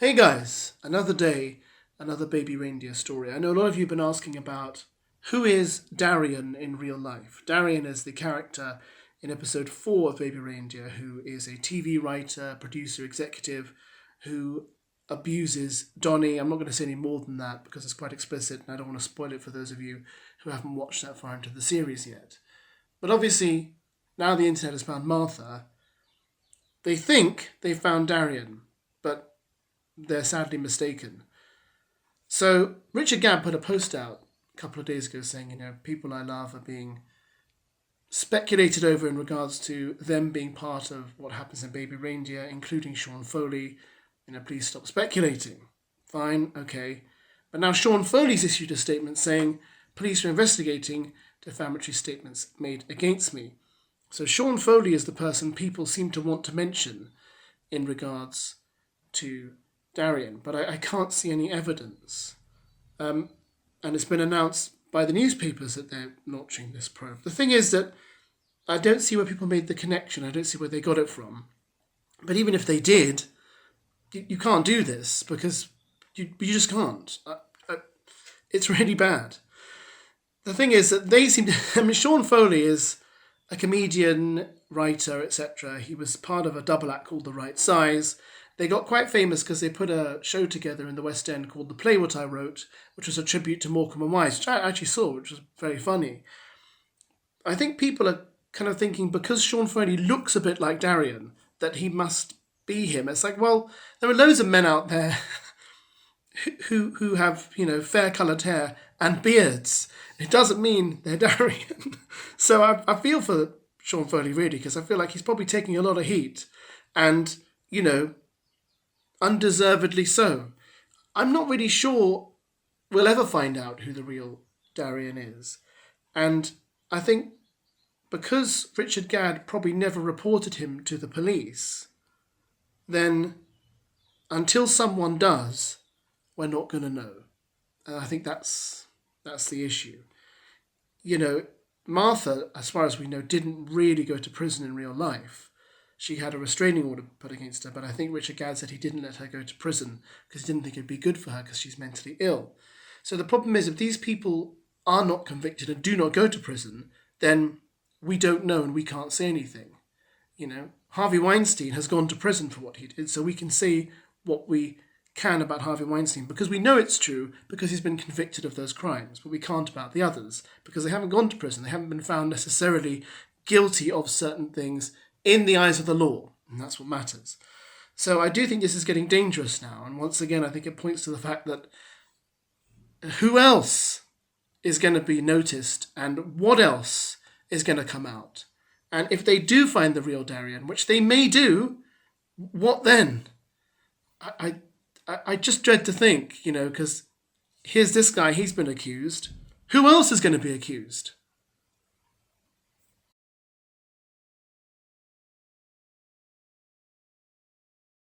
Hey guys, another day, another Baby Reindeer story. I know a lot of you have been asking about who is Darrion in real life. Darrion is the character in episode 4 of Baby Reindeer who is a TV writer, producer, executive who abuses Donnie. I'm not going to say any more than that because it's quite explicit and I don't want to spoil it for those of you who haven't watched that far into the series yet. But obviously, now the internet has found Martha, they think they found Darrion, but they're sadly mistaken. So Richard Gadd put a post out a couple of days ago saying, people I love are being speculated over in regards to them being part of what happens in Baby Reindeer, including Sean Foley. Please stop speculating. Fine, okay. But now Sean Foley's issued a statement saying police are investigating defamatory statements made against me. So Sean Foley is the person people seem to want to mention in regards to Darrion, but I can't see any evidence. And it's been announced by the newspapers that they're launching this probe. The thing is that I don't see where people made the connection. I don't see where they got it from. But even if they did, you can't do this because you just can't. It's really bad. The thing is that they seem to... Sean Foley is a comedian, writer, etc. He was part of a double act called The Right Size. They got quite famous because they put a show together in the West End called The Play What I Wrote, which was a tribute to Morecambe and Wise, which I actually saw, which was very funny. I think people are kind of thinking because Sean Foley looks a bit like Darrion, that he must be him. It's like, well, there are loads of men out there who have, fair-coloured hair and beards. It doesn't mean they're Darrion. So I feel for Sean Foley, really, because I feel like he's probably taking a lot of heat and, undeservedly so. I'm not really sure we'll ever find out who the real Darrion is. And I think because Richard Gadd probably never reported him to the police, then until someone does, we're not going to know. And I think that's the issue. Martha, as far as we know, didn't really go to prison in real life. She had a restraining order put against her, but I think Richard Gadd said he didn't let her go to prison because he didn't think it'd be good for her because she's mentally ill. So the problem is if these people are not convicted and do not go to prison, then we don't know and we can't say anything. Harvey Weinstein has gone to prison for what he did, so we can say what we can about Harvey Weinstein because we know it's true because he's been convicted of those crimes, but we can't about the others because they haven't gone to prison. They haven't been found necessarily guilty of certain things in the eyes of the law, and that's what matters. So I do think this is getting dangerous now, and once again I think it points to the fact that who else is going to be noticed and what else is going to come out? And if they do find the real Darrion, which they may do, what then? I just dread to think, because here's this guy, he's been accused. Who else is going to be accused?